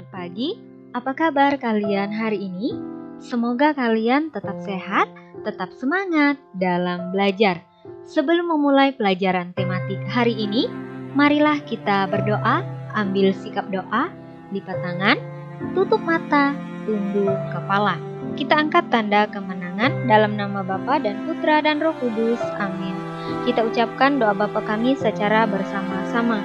selamat pagi. Apa kabar kalian hari ini? Semoga kalian tetap sehat, tetap semangat dalam belajar. Sebelum memulai pelajaran tematik hari ini, marilah kita berdoa, ambil sikap doa, lipat tangan, tutup mata, tunduk kepala. Kita angkat tanda kemenangan dalam nama Bapa dan Putra dan Roh Kudus. Amin. Kita ucapkan doa Bapa kami secara bersama-sama.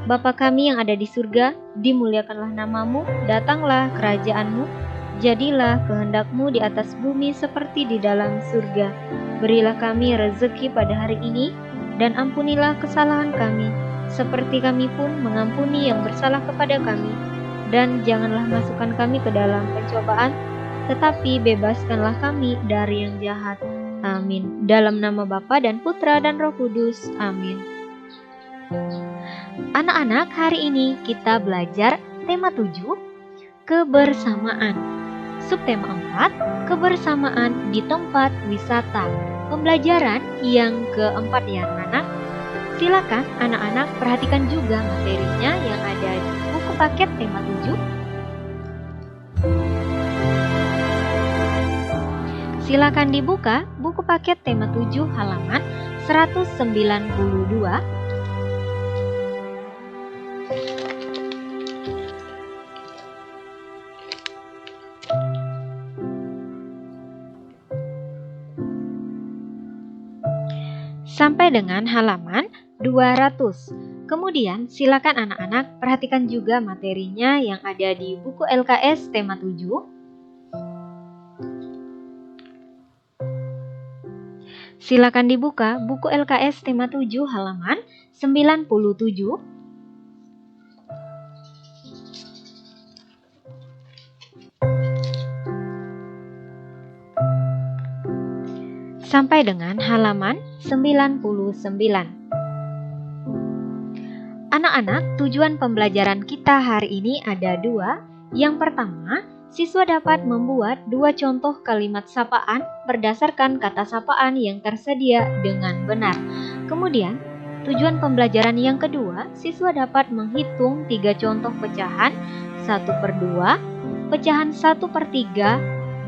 Bapa kami yang ada di surga, dimuliakanlah namamu, datanglah kerajaanmu, jadilah kehendakmu di atas bumi seperti di dalam surga. Berilah kami rezeki pada hari ini, dan ampunilah kesalahan kami, seperti kami pun mengampuni yang bersalah kepada kami. Dan janganlah masukkan kami ke dalam pencobaan, tetapi bebaskanlah kami dari yang jahat. Amin. Dalam nama Bapa dan Putra dan Roh Kudus. Amin. Anak-anak, hari ini kita belajar tema 7, kebersamaan. Subtema 4, kebersamaan di tempat wisata. Pembelajaran yang keempat ya anak-anak. Silakan anak-anak perhatikan juga materinya yang ada di buku paket tema 7. Silakan dibuka buku paket tema 7 halaman 192. Sampai dengan halaman 200. Kemudian silakan anak-anak perhatikan juga materinya yang ada di buku LKS tema 7. Silakan dibuka buku LKS tema 7 halaman 97. Sampai dengan halaman 99. Anak-anak, tujuan pembelajaran kita hari ini ada 2. Yang pertama, siswa dapat membuat 2 contoh kalimat sapaan berdasarkan kata sapaan yang tersedia dengan benar. Kemudian, tujuan pembelajaran yang kedua, siswa dapat menghitung 3 contoh pecahan 1/2, pecahan 1/3,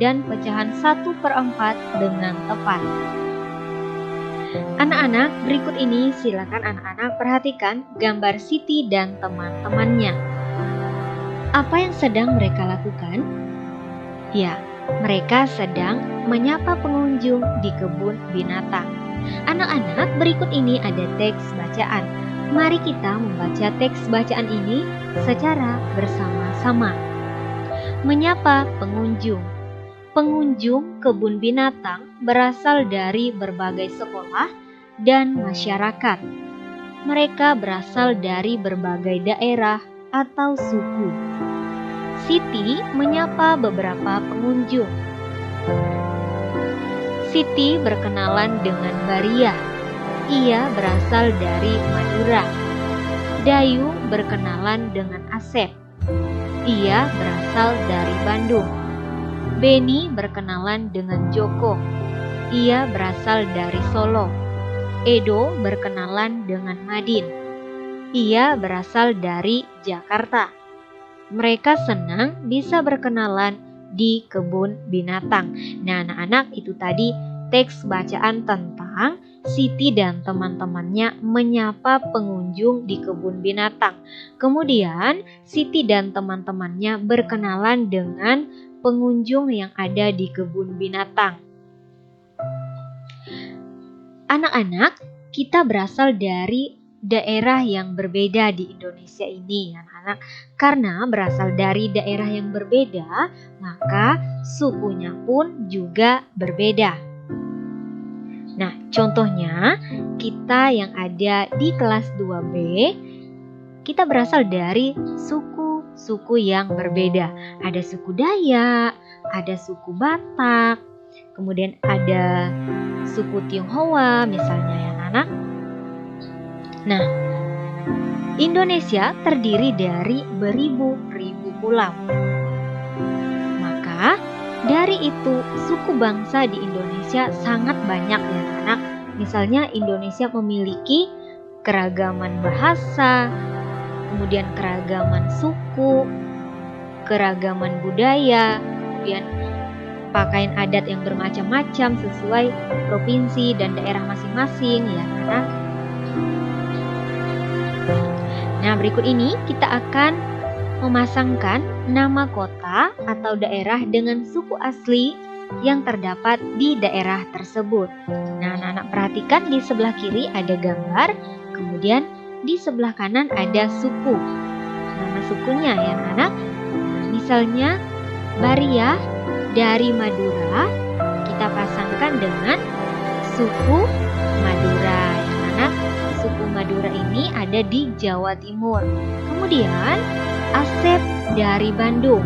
dan pecahan 1/4 dengan tepat. Anak-anak, berikut ini silakan anak-anak perhatikan gambar Siti dan teman-temannya. Apa yang sedang mereka lakukan? Ya, mereka sedang menyapa pengunjung di kebun binatang. Anak-anak, berikut ini ada teks bacaan. Mari kita membaca teks bacaan ini secara bersama-sama. Menyapa pengunjung. Pengunjung kebun binatang berasal dari berbagai sekolah dan masyarakat. Mereka berasal dari berbagai daerah atau suku. Siti menyapa beberapa pengunjung. Siti berkenalan dengan Baria. Ia berasal dari Madura. Dayu berkenalan dengan Asep. Ia berasal dari Bandung. Beni berkenalan dengan Joko. Ia berasal dari Solo. Edo berkenalan dengan Madin. Ia berasal dari Jakarta. Mereka senang bisa berkenalan di kebun binatang. Nah, anak-anak, itu tadi teks bacaan tentang Siti dan teman-temannya menyapa pengunjung di kebun binatang. Kemudian, Siti dan teman-temannya berkenalan dengan pengunjung yang ada di kebun binatang. Anak-anak, kita berasal dari daerah yang berbeda di Indonesia ini, anak-anak. Karena berasal dari daerah yang berbeda, maka sukunya pun juga berbeda. Nah, contohnya kita yang ada di kelas 2B, kita berasal dari suku yang berbeda. Ada suku Dayak, ada suku Batak, kemudian ada suku Tionghoa misalnya ya anak. Nah, Indonesia terdiri dari beribu-ribu pulau. Maka dari itu suku bangsa di Indonesia sangat banyak ya anak. Misalnya Indonesia memiliki keragaman bahasa, kemudian keragaman suku, keragaman budaya, kemudian pakaian adat yang bermacam-macam sesuai provinsi dan daerah masing-masing ya anak. Nah, berikut ini kita akan memasangkan nama kota atau daerah dengan suku asli yang terdapat di daerah tersebut. Nah, anak-anak perhatikan di sebelah kiri ada gambar, kemudian di sebelah kanan ada suku. Nama sukunya ya anak. Nah, misalnya Baria dari Madura, kita pasangkan dengan suku Madura ya anak. Suku Madura ini ada di Jawa Timur. Kemudian Asep dari Bandung.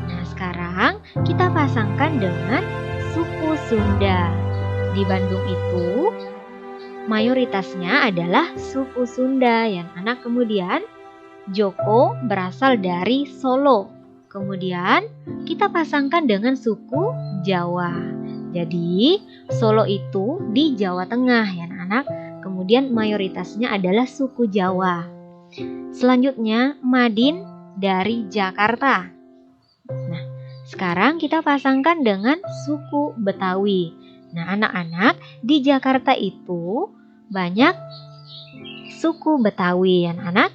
Nah, sekarang kita pasangkan dengan suku Sunda. Di Bandung itu mayoritasnya adalah suku Sunda ya anak. Kemudian Joko berasal dari Solo. Kemudian kita pasangkan dengan suku Jawa. Jadi Solo itu di Jawa Tengah ya anak. Kemudian mayoritasnya adalah suku Jawa. Selanjutnya Madin dari Jakarta. Nah, sekarang kita pasangkan dengan suku Betawi. Nah, anak-anak di Jakarta itu banyak suku Betawi ya anak.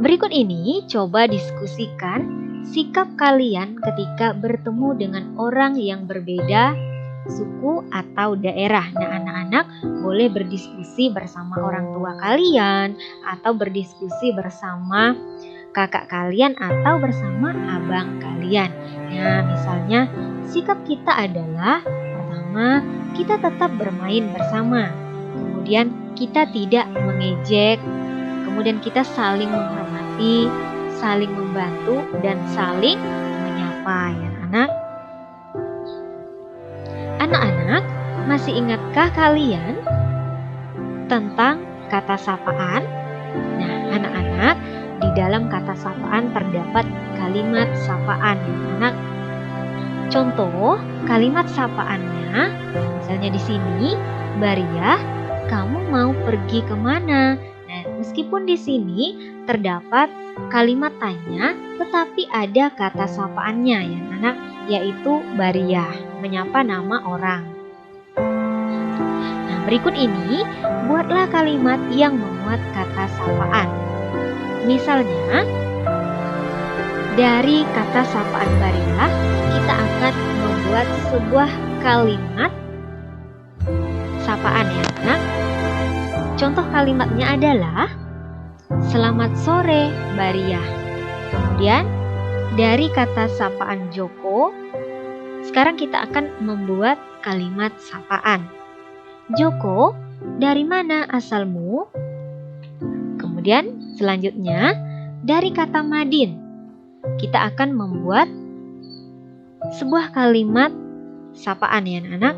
Berikut ini coba diskusikan sikap kalian ketika bertemu dengan orang yang berbeda suku atau daerah. Nah, anak-anak boleh berdiskusi bersama orang tua kalian atau berdiskusi bersama kakak kalian atau bersama abang kalian. Nah, misalnya sikap kita adalah pertama, kita tetap bermain bersama. Kemudian kita tidak mengejek. Kemudian kita saling menghormati, saling membantu, dan saling menyapa ya anak. Anak-anak, masih ingatkah kalian tentang kata sapaan? Nah, anak-anak, di dalam kata sapaan terdapat kalimat sapaan ya anak. Contoh kalimat sapaannya, misalnya di sini, Baria, kamu mau pergi kemana? Nah, meskipun di sini terdapat kalimat tanya, tetapi ada kata sapaannya ya anak, yaitu Baria, menyapa nama orang. Nah, berikut ini buatlah kalimat yang memuat kata sapaan. Misalnya, dari kata sapaan Baria, kita akan membuat sebuah kalimat sapaan ya anak. Contoh kalimatnya adalah selamat sore Baria. Kemudian dari kata sapaan Joko, sekarang kita akan membuat kalimat sapaan. Joko, dari mana asalmu? Kemudian selanjutnya dari kata Madin, kita akan membuat sebuah kalimat sapaan ya anak.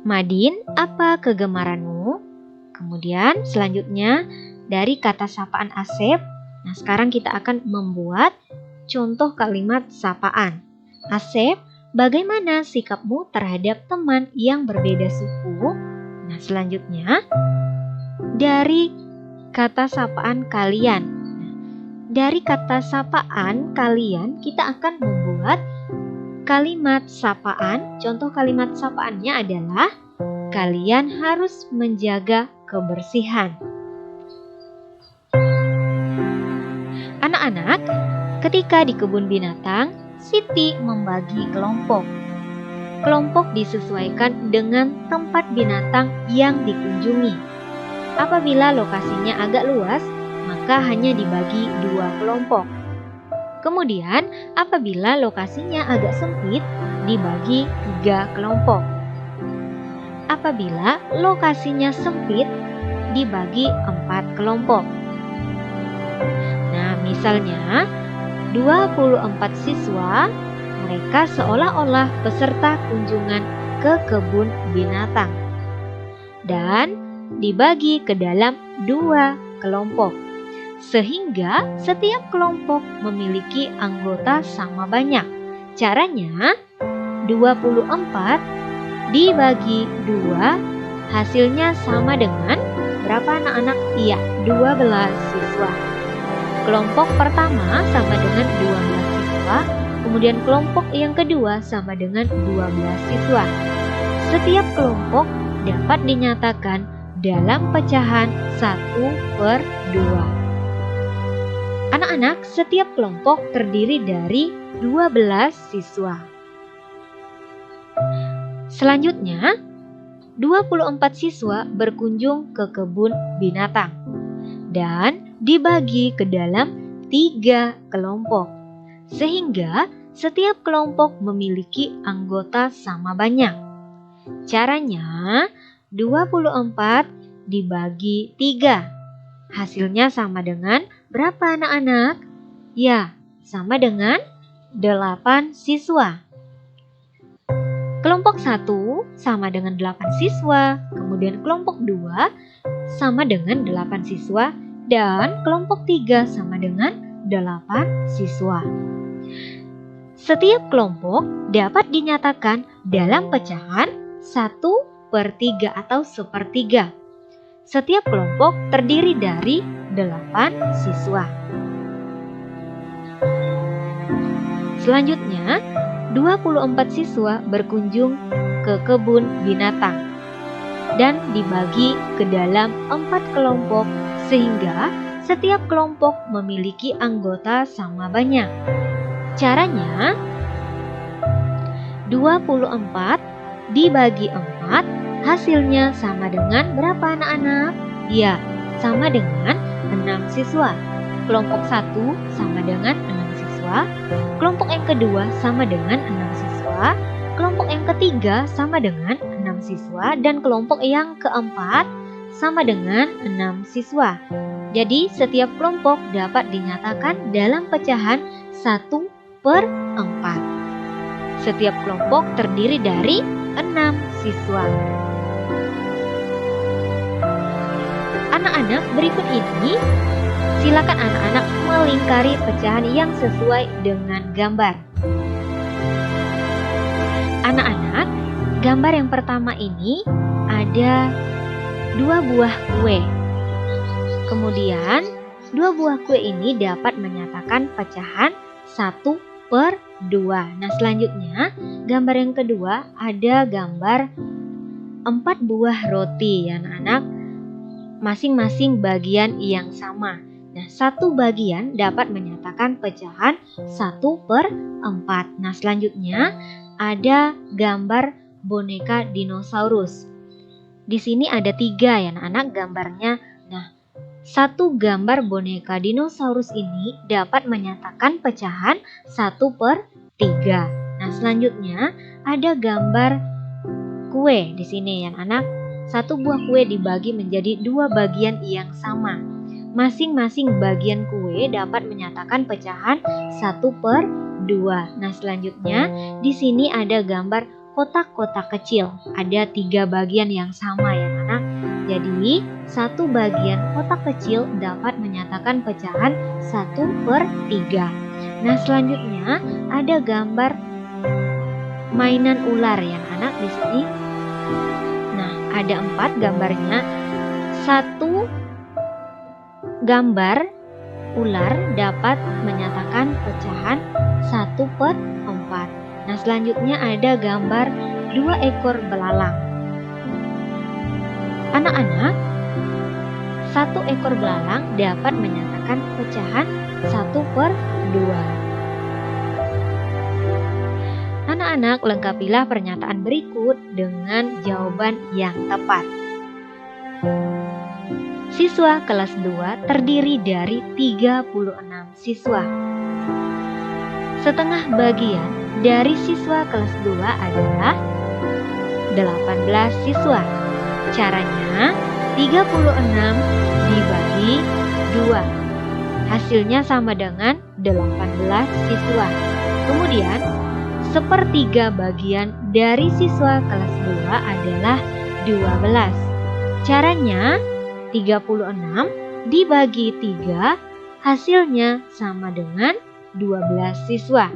Madin, apa kegemaranmu? Kemudian selanjutnya dari kata sapaan Asep. Nah, sekarang kita akan membuat contoh kalimat sapaan. Asep, bagaimana sikapmu terhadap teman yang berbeda suku? Nah, selanjutnya dari kata sapaan kalian. Nah, dari kata sapaan kalian kita akan membuat kalimat sapaan. Contoh kalimat sapaannya adalah kalian harus menjaga kebersihan. Anak-anak, ketika di kebun binatang, Siti membagi kelompok. Kelompok disesuaikan dengan tempat binatang yang dikunjungi. Apabila lokasinya agak luas, maka hanya dibagi 2 kelompok. Kemudian, apabila lokasinya agak sempit, dibagi 3 kelompok. Apabila lokasinya sempit, dibagi 4 kelompok. Nah, misalnya 24 siswa, mereka seolah-olah peserta kunjungan ke kebun binatang dan dibagi ke dalam 2 kelompok, sehingga setiap kelompok memiliki anggota sama banyak. Caranya 24 dibagi 2 hasilnya sama dengan berapa anak-anak? Iya, 12 siswa. Kelompok pertama sama dengan 12 siswa, kemudian kelompok yang kedua sama dengan 12 siswa. Setiap kelompok dapat dinyatakan dalam pecahan 1/2. Anak-anak, setiap kelompok terdiri dari 12 siswa. Selanjutnya, 24 siswa berkunjung ke kebun binatang dan dibagi ke dalam 3 kelompok, sehingga setiap kelompok memiliki anggota sama banyak. Caranya, 24 dibagi 3. Hasilnya sama dengan berapa anak-anak? Ya, sama dengan 8 siswa. Kelompok 1 sama dengan 8 siswa, kemudian kelompok 2 sama dengan 8 siswa, dan kelompok 3 sama dengan 8 siswa. Setiap kelompok dapat dinyatakan dalam pecahan 1/3 atau 1/3. Setiap kelompok terdiri dari 8 siswa. Selanjutnya, 24 siswa berkunjung ke kebun binatang dan dibagi ke dalam 4 kelompok, sehingga setiap kelompok memiliki anggota sama banyak. Caranya, 24 dibagi 4, hasilnya sama dengan berapa anak-anak? Ya, sama dengan 6 siswa. Kelompok 1 sama dengan 6 siswa, kelompok yang kedua sama dengan 6 siswa, kelompok yang ketiga sama dengan 6 siswa, dan kelompok yang keempat sama dengan 6 siswa. Jadi setiap kelompok dapat dinyatakan dalam pecahan 1/4. Setiap kelompok terdiri dari 6 siswa. Anak-anak, berikut ini silakan anak-anak melingkari pecahan yang sesuai dengan gambar. Anak-anak, gambar yang pertama ini ada 2 buah kue. Kemudian 2 buah kue ini dapat menyatakan pecahan 1/2. Nah, selanjutnya gambar yang kedua ada gambar 4 buah roti ya anak-anak, masing-masing bagian yang sama. Nah, satu bagian dapat menyatakan pecahan 1/4. Nah, selanjutnya ada gambar boneka dinosaurus. Di sini ada 3 ya anak-anak gambarnya. Nah, satu gambar boneka dinosaurus ini dapat menyatakan pecahan 1/3. Nah, selanjutnya ada gambar kue di sini ya anak. Satu buah kue dibagi menjadi 2 bagian yang sama. Masing-masing bagian kue dapat menyatakan pecahan 1/2. Nah, selanjutnya di sini ada gambar kotak-kotak kecil. Ada 3 bagian yang sama ya anak. Jadi, satu bagian kotak kecil dapat menyatakan pecahan 1/3. Nah, selanjutnya ada gambar mainan ular ya anak di sini. Nah, ada 4 gambarnya. Satu gambar ular dapat menyatakan pecahan 1/4. Nah, selanjutnya ada gambar 2 ekor belalang. Anak-anak, 1 ekor belalang dapat menyatakan pecahan 1/2. Anak-anak, lengkapilah pernyataan berikut dengan jawaban yang tepat. Siswa kelas 2 terdiri dari 36 siswa. Setengah bagian dari siswa kelas 2 adalah 18 siswa. Caranya, 36 dibagi 2. Hasilnya sama dengan 18 siswa. Kemudian, 1/3 bagian dari siswa kelas 2 adalah 12. Caranya, 36 dibagi 3, hasilnya sama dengan 12 siswa.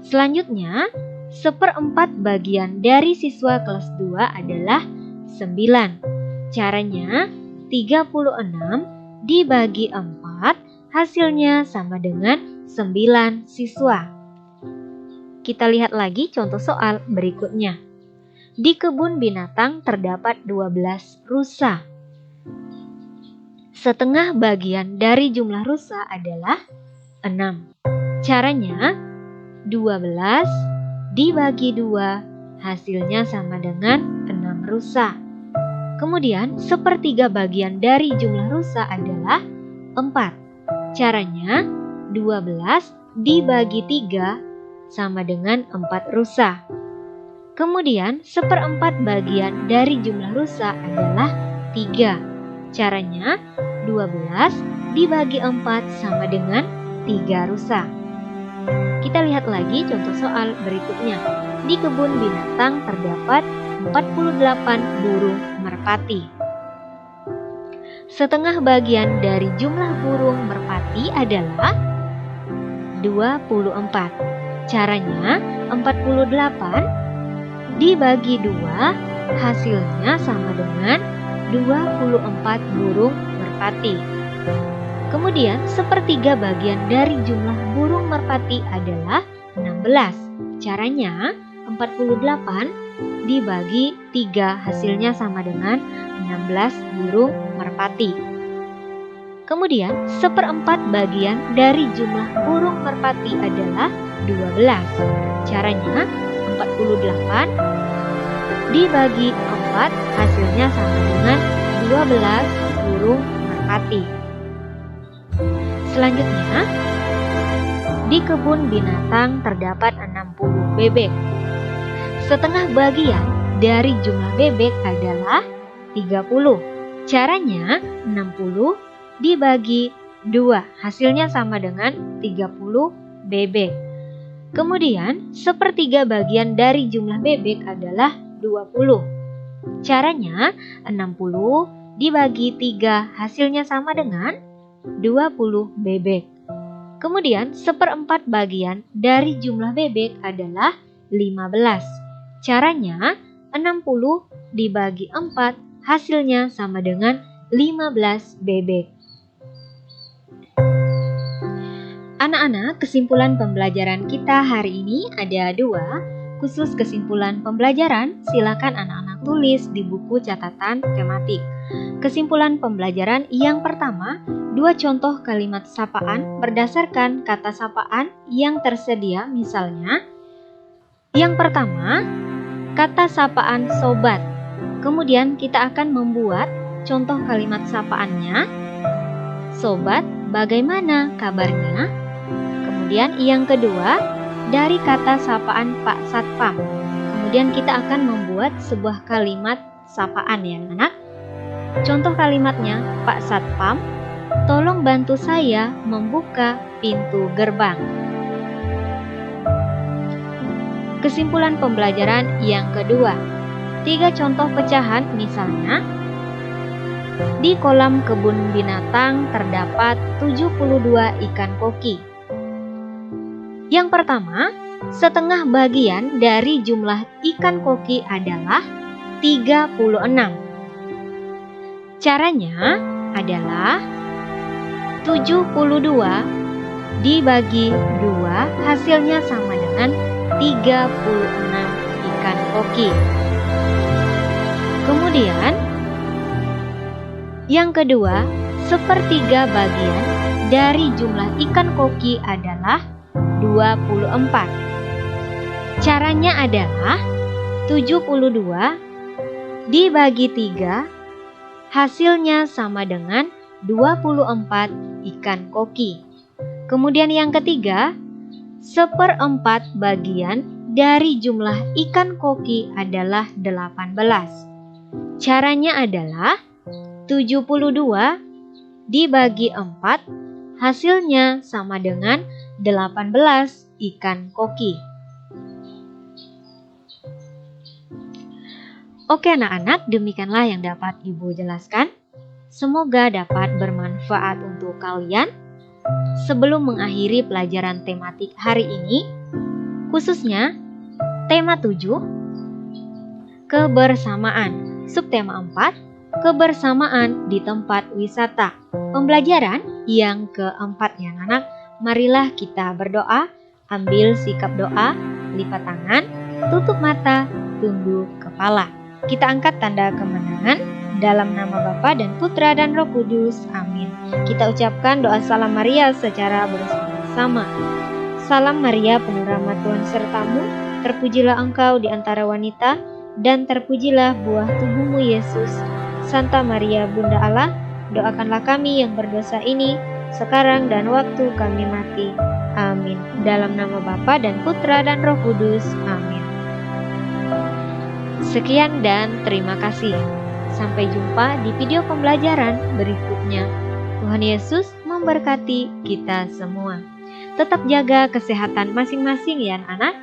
Selanjutnya, 1/4 bagian dari siswa kelas 2 adalah 9. Caranya, 36 dibagi 4 hasilnya sama dengan 9 siswa. Kita lihat lagi contoh soal berikutnya. Di kebun binatang terdapat 12 rusa. Setengah bagian dari jumlah rusa adalah 6. Caranya 12 dibagi 2 hasilnya sama dengan 6 rusa. Kemudian sepertiga bagian dari jumlah rusa adalah 4. Caranya 12 dibagi 3 sama dengan 4 rusa. Kemudian seperempat bagian dari jumlah rusa adalah 3. Caranya 12 dibagi 4 sama dengan 3 rusa. Kita lihat lagi contoh soal berikutnya. Di kebun binatang terdapat 48 burung merpati. Setengah bagian dari jumlah burung merpati adalah 24. Caranya 48 dibagi 2 hasilnya sama dengan 24 burung merpati. Kemudian sepertiga bagian dari jumlah burung merpati adalah 16. Caranya 48 dibagi 3 hasilnya sama dengan 16 burung merpati. Kemudian seperempat bagian dari jumlah burung merpati adalah 12. Caranya 48 dibagi 4 hasilnya sama dengan 12 burung merpati. Selanjutnya, di kebun binatang terdapat 60 bebek. Setengah bagian dari jumlah bebek adalah 30. Caranya 60 dibagi 2 hasilnya sama dengan 30 bebek. Kemudian, sepertiga bagian dari jumlah bebek adalah 20. Caranya 60 dibagi 3 hasilnya sama dengan 20 bebek. Kemudian, seperempat bagian dari jumlah bebek adalah 15. Caranya 60 dibagi 4 hasilnya sama dengan 15 bebek. Anak-anak, kesimpulan pembelajaran kita hari ini ada 2. Khusus kesimpulan pembelajaran, silakan anak-anak tulis di buku catatan tematik. Kesimpulan pembelajaran yang pertama, 2 contoh kalimat sapaan berdasarkan kata sapaan yang tersedia, misalnya yang pertama, kata sapaan sobat. Kemudian kita akan membuat contoh kalimat sapaannya. Sobat, bagaimana kabarnya? Kemudian yang kedua, dari kata sapaan Pak Satpam. Kemudian kita akan membuat sebuah kalimat sapaan ya anak. Contoh kalimatnya, Pak Satpam, tolong bantu saya membuka pintu gerbang. Kesimpulan pembelajaran yang kedua, 3 contoh pecahan misalnya, di kolam kebun binatang terdapat 72 ikan koki. Yang pertama, setengah bagian dari jumlah ikan koki adalah 36. Caranya adalah 72 dibagi 2 hasilnya sama dengan 36 ikan koki. Kemudian, yang kedua, sepertiga bagian dari jumlah ikan koki adalah 24. Caranya adalah 72 dibagi 3 hasilnya sama dengan 24 ikan koki. Kemudian yang ketiga, seperempat bagian dari jumlah ikan koki adalah 18. Caranya adalah 72 dibagi 4 hasilnya sama dengan 18 ikan koki. Oke anak-anak, demikianlah yang dapat Ibu jelaskan. Semoga dapat bermanfaat untuk kalian. Sebelum mengakhiri pelajaran tematik hari ini, khususnya tema 7, kebersamaan, subtema 4, kebersamaan di tempat wisata. Pembelajaran yang keempat ya anak, marilah kita berdoa, ambil sikap doa, lipat tangan, tutup mata, tunduk kepala. Kita angkat tanda kemenangan dalam nama Bapa dan Putra dan Roh Kudus. Amin. Kita ucapkan doa Salam Maria secara bersama-sama. Salam Maria, penuh rahmat Tuhan sertamu, terpujilah engkau di antara wanita, dan terpujilah buah tubuhmu Yesus. Santa Maria, Bunda Allah, doakanlah kami yang berdosa ini, sekarang dan waktu kami mati. Amin. Dalam nama Bapa dan Putra dan Roh Kudus. Amin. Sekian dan terima kasih. Sampai jumpa di video pembelajaran berikutnya. Tuhan Yesus memberkati kita semua. Tetap jaga kesehatan masing-masing ya anak.